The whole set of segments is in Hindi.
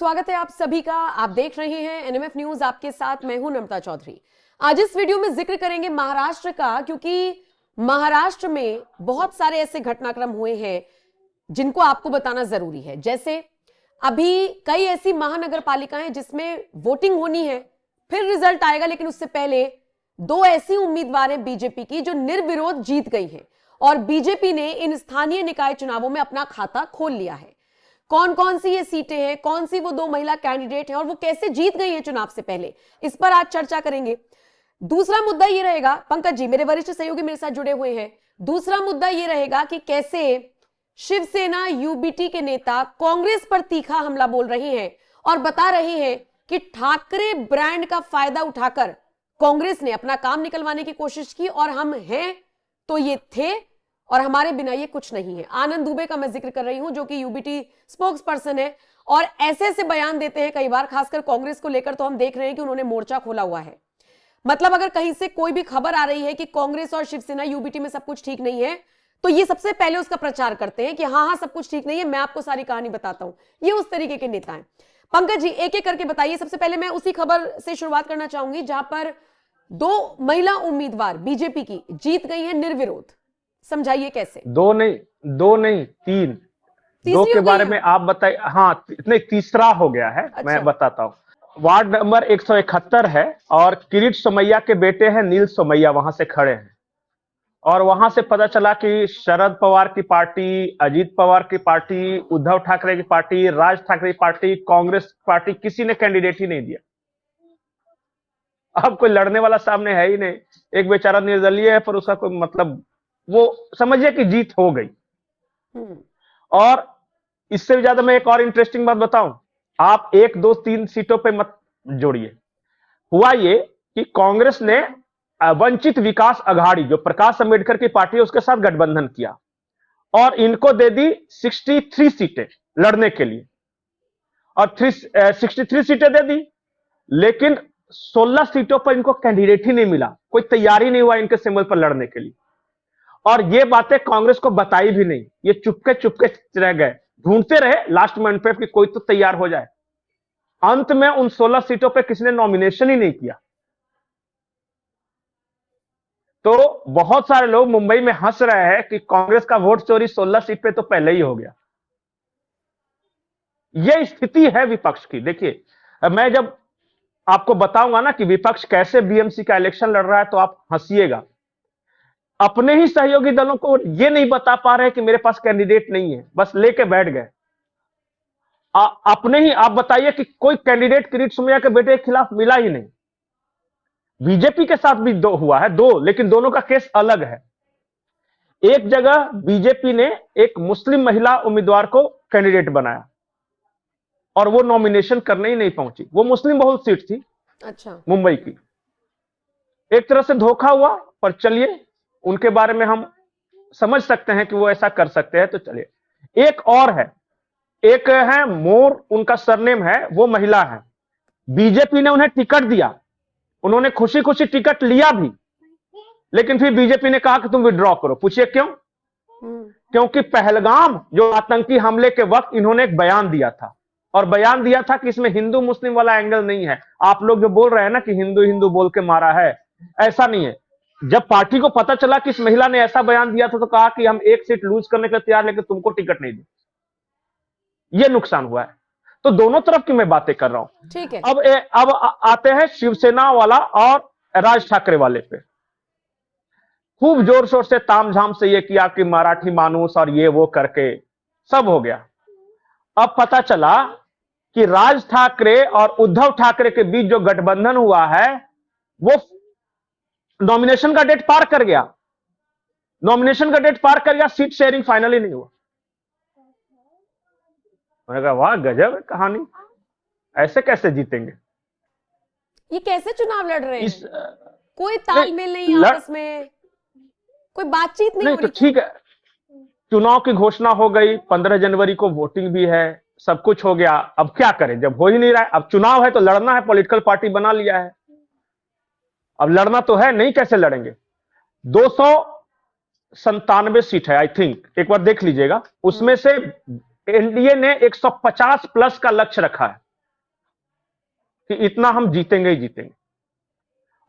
स्वागत है आप सभी का। आप देख रहे हैं एनएमएफ न्यूज, आपके साथ मैं हूं नम्रता चौधरी। आज इस वीडियो में जिक्र करेंगे महाराष्ट्र का, क्योंकि महाराष्ट्र में बहुत सारे ऐसे घटनाक्रम हुए हैं जिनको आपको बताना जरूरी है। जैसे अभी कई ऐसी महानगर पालिकाएं हैं जिसमें वोटिंग होनी है, फिर रिजल्ट आएगा, लेकिन उससे पहले दो ऐसी उम्मीदवार हैं बीजेपी की जो निर्विरोध जीत गई हैं और बीजेपी ने इन स्थानीय निकाय चुनावों में अपना खाता खोल लिया है। कौन कौन सी ये सीटें हैं, कौन सी वो दो महिला कैंडिडेट हैं और वो कैसे जीत गई हैं चुनाव से पहले, इस पर आज चर्चा करेंगे। दूसरा मुद्दा ये रहेगा, पंकज जी मेरे वरिष्ठ सहयोगी मेरे साथ जुड़े हुए हैं, दूसरा मुद्दा ये रहेगा कि कैसे शिवसेना यूबीटी के नेता कांग्रेस पर तीखा हमला बोल रहे हैं और बता रहे हैं कि ठाकरे ब्रांड का फायदा उठाकर कांग्रेस ने अपना काम निकलवाने की कोशिश की और हम हैं तो ये थे और हमारे बिना ये कुछ नहीं है। आनंद दुबे का मैं जिक्र कर रही हूं जो कि यूबीटी स्पोक्स पर्सन है और ऐसे ऐसे बयान देते हैं कई बार, खासकर कांग्रेस को लेकर तो हम देख रहे हैं कि उन्होंने मोर्चा खोला हुआ है। मतलब अगर कहीं से कोई भी खबर आ रही है कि कांग्रेस और शिवसेना यूबीटी में सब कुछ ठीक नहीं है तो ये सबसे पहले उसका प्रचार करते हैं कि हाँ सब कुछ ठीक नहीं है, मैं आपको सारी कहानी बताता हूं। ये उस तरीके के नेता हैं। पंकज जी एक एक करके बताइए। सबसे पहले मैं उसी खबर से शुरुआत करना चाहूंगी जहां पर दो महिला उम्मीदवार बीजेपी की जीत गई है निर्विरोध, समझाइए कैसे। दो नहीं तीन। दो के बारे में आप बताइए। हाँ इतने तीसरा हो गया है। अच्छा। मैं बताता हूँ। वार्ड नंबर 171 है और किरीट सोमैया के बेटे हैं नील सोमैया, वहां से खड़े हैं और वहां से पता चला कि शरद पवार की पार्टी, अजीत पवार की पार्टी, उद्धव ठाकरे की पार्टी, राज ठाकरे की पार्टी, कांग्रेस पार्टी, किसी ने कैंडिडेट ही नहीं दिया। अब कोई लड़ने वाला सामने है ही नहीं। एक बेचारा निर्दलीय है पर उसका कोई मतलब, वो समझिए कि जीत हो गई। और इससे भी ज्यादा मैं एक और इंटरेस्टिंग बात बताऊं, आप 1, 2, 3 सीटों पे मत जोड़िए। हुआ ये कि कांग्रेस ने वंचित विकास अघाड़ी जो प्रकाश अंबेडकर की पार्टी है उसके साथ गठबंधन किया और इनको दे दी 63 सीटें लड़ने के लिए और 63 सीटें दे दी, लेकिन 16 सीटों पर इनको कैंडिडेट ही नहीं मिला, कोई तैयारी नहीं हुआ इनके सिंबल पर लड़ने के लिए। और ये बातें कांग्रेस को बताई भी नहीं, ये चुपके चुपके रह गए, ढूंढते रहे लास्ट मोमेंट पे कि कोई तो तैयार हो जाए। अंत में उन 16 सीटों पे किसी ने नॉमिनेशन ही नहीं किया। तो बहुत सारे लोग मुंबई में हंस रहे हैं कि कांग्रेस का वोट चोरी 16 सीट पे तो पहले ही हो गया। यह स्थिति है विपक्ष की। देखिए मैं जब आपको बताऊंगा ना कि विपक्ष कैसे बीएमसी का इलेक्शन लड़ रहा है तो आप हंसिएगा। अपने ही सहयोगी दलों को यह नहीं बता पा रहे कि मेरे पास कैंडिडेट नहीं है, बस लेके बैठ गए। अपने ही आप बताइए कि कोई कैंडिडेट किरीट सोमैया के बेटे के खिलाफ मिला ही नहीं। बीजेपी के साथ भी दो हुआ है, दो, लेकिन दोनों का केस अलग है। एक जगह बीजेपी ने एक मुस्लिम महिला उम्मीदवार को कैंडिडेट बनाया और वो नॉमिनेशन करने ही नहीं पहुंची। वो मुस्लिम बहुल सीट थी। अच्छा। मुंबई की। एक तरह से धोखा हुआ, पर चलिए उनके बारे में हम समझ सकते हैं कि वो ऐसा कर सकते हैं, तो चलिए। एक और है, एक है मोर, उनका सरनेम है, वो महिला है। बीजेपी ने उन्हें टिकट दिया, उन्होंने खुशी खुशी टिकट लिया भी, लेकिन फिर बीजेपी ने कहा कि तुम विड्रॉ करो। पूछिए क्यों? क्योंकि पहलगाम जो आतंकी हमले के वक्त इन्होंने एक बयान दिया था और बयान दिया था कि इसमें हिंदू मुस्लिम वाला एंगल नहीं है। आप लोग जो बोल रहे हैं ना कि हिंदू हिंदू बोल के मारा है, ऐसा नहीं है। जब पार्टी को पता चला कि इस महिला ने ऐसा बयान दिया था तो कहा कि हम एक सीट लूज करने के लिए तैयार, लेकिन तुमको टिकट नहीं दी। यह नुकसान हुआ है। तो दोनों तरफ की मैं बातें कर रहा हूं। ठीक है। अब आते हैं शिवसेना वाला और राज ठाकरे वाले पे। खूब जोर शोर से तामझाम से ये किया कि मराठी मानूस और ये वो करके सब हो गया। अब पता चला कि राज ठाकरे और उद्धव ठाकरे के बीच जो गठबंधन हुआ है वो नॉमिनेशन का डेट पार कर गया। नॉमिनेशन का डेट पार कर गया, सीट शेयरिंग फाइनली नहीं हुआ। मैंने कहा वाह गजब है कहानी, ऐसे कैसे जीतेंगे? ये कैसे चुनाव लड़ रहे हैं? कोई तालमेल नहीं आपस में, कोई बातचीत नहीं हो रही। तो ठीक है, चुनाव की घोषणा हो गई, 15 जनवरी को वोटिंग भी है, सब कुछ हो गया। अब क्या करें जब हो ही नहीं रहा है? अब चुनाव है तो लड़ना है, पॉलिटिकल पार्टी बना लिया है, अब लड़ना तो है, नहीं कैसे लड़ेंगे? 297 सीट है आई थिंक, एक बार देख लीजिएगा। उसमें से एनडीए ने 150 प्लस का लक्ष्य रखा है। कि इतना हम जीतेंगे ही जीतेंगे।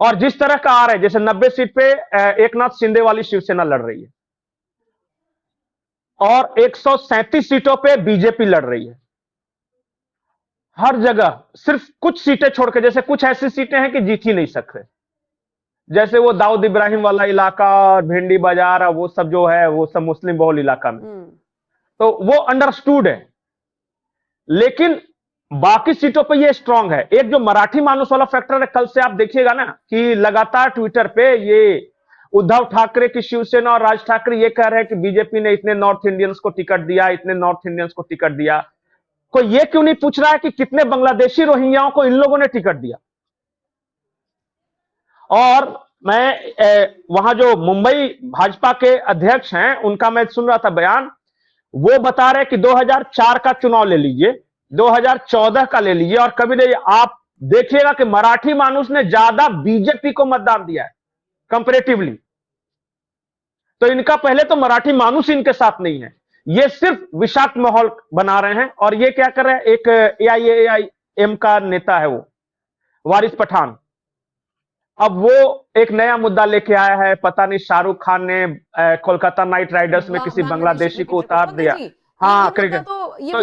और जिस तरह का आ रहा है, जैसे 90 सीट पे एकनाथ शिंदे वाली शिवसेना लड़ रही है और 137 सीटों पे बीजेपी लड़ रही है। हर जगह सिर्फ कुछ सीटें छोड़ के, जैसे कुछ ऐसी सीटें हैं कि जीत ही नहीं सकते, जैसे वो दाऊद इब्राहिम वाला इलाका और भिंडी बाजार और वो सब जो है, वो सब मुस्लिम बहुल इलाका में, तो वो अंडरस्टूड है। लेकिन बाकी सीटों पे ये स्ट्रांग है। एक जो मराठी मानुस वाला फैक्टर है, कल से आप देखिएगा ना कि लगातार ट्विटर पे ये उद्धव ठाकरे की शिवसेना और राज ठाकरे ये कह रहे हैं कि बीजेपी ने इतने नॉर्थ इंडियंस को टिकट दिया, इतने नॉर्थ इंडियंस को टिकट दिया। कोई ये क्यों नहीं पूछ रहा है कि कितने बांग्लादेशी रोहिंग्याओं को इन लोगों ने टिकट दिया? और मैं वहां जो मुंबई भाजपा के अध्यक्ष हैं उनका मैं सुन रहा था बयान, वो बता रहे कि 2004 का चुनाव ले लीजिए, 2014 का ले लीजिए, और कभी नहीं, आप देखिएगा कि मराठी मानुस ने ज्यादा बीजेपी को मतदान दिया है कंपैरेटिवली। तो इनका पहले तो मराठी मानुस इनके साथ नहीं है, ये सिर्फ विषाक्त माहौल बना रहे हैं। और ये क्या कर रहे हैं, एक AIAIM का नेता है वो वारिस पठान, अब वो एक नया मुद्दा लेके आया है, पता नहीं शाहरुख खान ने कोलकाता नाइट राइडर्स में किसी बांग्लादेशी को उतार दिया। हाँ, क्रिकेट। तो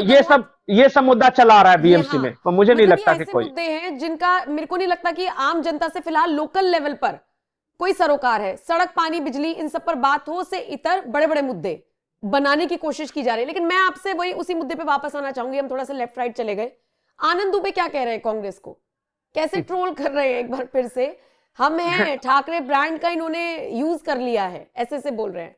ये सब मुद्दा चला रहा है BMC में, तो मुझे नहीं लगता कि कोई मुद्दे हैं जिनका मेरे को नहीं लगता कि आम जनता से फिलहाल लोकल लेवल पर कोई सरोकार है। सड़क, पानी, बिजली, इन सब पर बात हो से इतर बड़े बड़े मुद्दे बनाने की कोशिश की जा रही है। लेकिन मैं आपसे वही उसी मुद्दे पे वापस आना चाहूंगी। हम थोड़ा सा लेफ्ट राइट चले गए। आनंद दुबे क्या कह रहे हैं कांग्रेस को, कैसे ट्रोल कर रहे हैं एक बार फिर से, हम हैं ठाकरे ब्रांड का इन्होंने यूज कर लिया है, ऐसे बोल रहे हैं।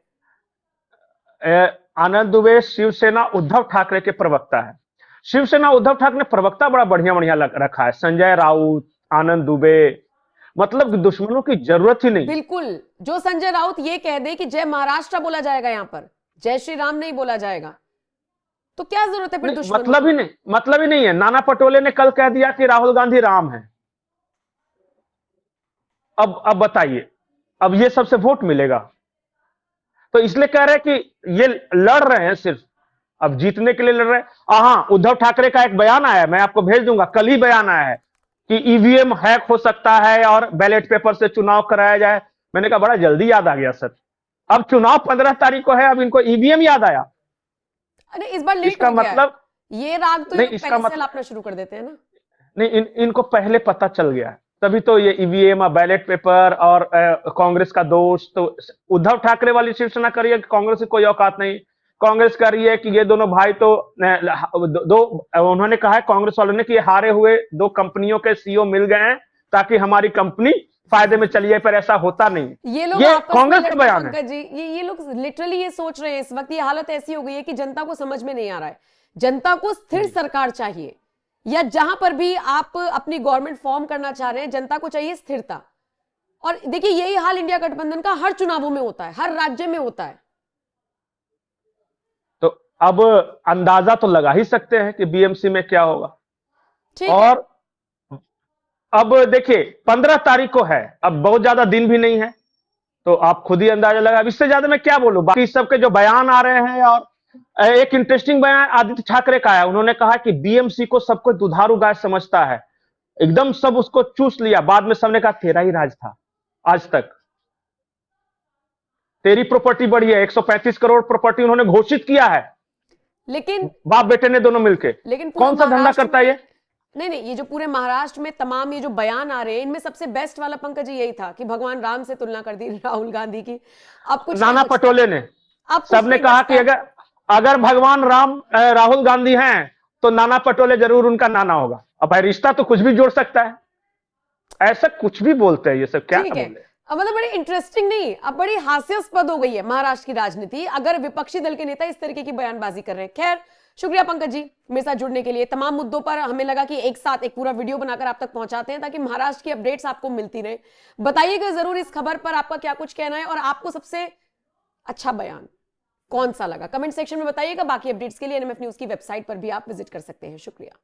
आनंद दुबे शिवसेना उद्धव ठाकरे के प्रवक्ता है। शिवसेना उद्धव ठाकरे ने प्रवक्ता बड़ा बढ़िया बढ़िया रखा है, संजय राउत, आनंद दुबे, मतलब दुश्मनों की जरूरत ही नहीं। बिल्कुल, जो संजय राउत ये कह दे कि जय महाराष्ट्र बोला जाएगा, यहां पर जय श्री राम नहीं बोला जाएगा, तो क्या जरूरत है फिर दुश्मनों? मतलब ही नहीं है। नाना पटोले ने कल कह दिया कि राहुल गांधी राम है। अब बताइए, अब ये सबसे वोट मिलेगा? तो इसलिए कह रहे हैं कि ये लड़ रहे हैं सिर्फ अब जीतने के लिए लड़ रहे हैं। हाँ, उद्धव ठाकरे का एक बयान आया है, मैं आपको भेज दूंगा, कल ही बयान आया है कि EVM हैक हो सकता है और बैलेट पेपर से चुनाव कराया जाए। मैंने कहा बड़ा जल्दी याद आ गया सर, अब चुनाव 15 तारीख को है, अब इनको EVM याद आया। अरे इस बार लेट इसका हो गया मतलब ये राग तो नहीं, इसका मतलब अपना शुरू कर देते हैं ना। नहीं, इनको पहले पता चल गया है, तभी तो ये EVM, बैलेट पेपर और कांग्रेस का दोष। तो उद्धव ठाकरे वाली शिवसेना कर रही है कि कांग्रेस की कोई औकात नहीं, कांग्रेस कर रही है कि ये दोनों भाई तो उन्होंने कहा है कांग्रेस वालों ने कि हारे हुए 2 कंपनियों के CEO मिल गए हैं ताकि हमारी कंपनी फायदे में चली जाए, पर ऐसा होता नहीं। ये लोग कांग्रेस का बयान है जी, ये लोग लिटरली ये सोच रहे हैं इस वक्त, ये हालत ऐसी हो गई है कि जनता को समझ में नहीं आ रहा है। जनता को स्थिर सरकार चाहिए, या जहां पर भी आप अपनी गवर्नमेंट फॉर्म करना चाह रहे हैं, जनता को चाहिए स्थिरता। और देखिए यही हाल इंडिया गठबंधन का हर चुनावों में होता है, हर राज्य में होता है। तो अब अंदाजा तो लगा ही सकते हैं कि BMC में क्या होगा। और अब देखिए 15 तारीख को है, अब बहुत ज्यादा दिन भी नहीं है, तो आप खुद ही अंदाजा लगा। अब इससे ज्यादा मैं क्या बोलूं, बाकी सबके जो बयान आ रहे हैं। और एक इंटरेस्टिंग बयान आदित्य ठाकरे का है, उन्होंने कहा कि BMC को सबको दुधारू गाय समझता है, एकदम सब उसको चूस लिया। बाद में सबने कहा तेरा ही राज था आज तक, तेरी प्रॉपर्टी बढ़ी है, 135 करोड़ प्रॉपर्टी उन्होंने घोषित किया है, लेकिन बाप बेटे ने दोनों मिलके। लेकिन कौन सा धंधा करता है ये? नहीं, ये जो पूरे महाराष्ट्र में तमाम ये जो बयान आ रहे हैं, इनमें सबसे बेस्ट वाला पंकज जी यही था कि भगवान राम से तुलना कर दी राहुल गांधी की। अब कुछ नाना पटोले ने, सबने कहा कि अगर भगवान राम राहुल गांधी हैं तो नाना पटोले जरूर उनका नाना होगा। अब भाई रिश्ता तो कुछ भी जोड़ सकता है, ऐसा कुछ भी बोलते हैं ये सब, क्या बोले। मतलब बड़ी इंटरेस्टिंग नहीं, अब बड़ी हास्यास्पद हो गई है महाराष्ट्र की राजनीति अगर विपक्षी दल के नेता इस तरीके की बयानबाजी कर रहे हैं। खैर, शुक्रिया पंकज जी मेरे साथ जुड़ने के लिए। तमाम मुद्दों पर हमें लगा कि एक साथ एक पूरा वीडियो बनाकर आप तक पहुंचाते हैं ताकि महाराष्ट्र की अपडेट्स आपको मिलती रहे। बताइएगा जरूर इस खबर पर आपका क्या कुछ कहना है और आपको सबसे अच्छा बयान कौन सा लगा, कमेंट सेक्शन में बताइएगा। बाकी अपडेट्स के लिए NMF न्यूज की वेबसाइट पर भी आप विजिट कर सकते हैं। शुक्रिया।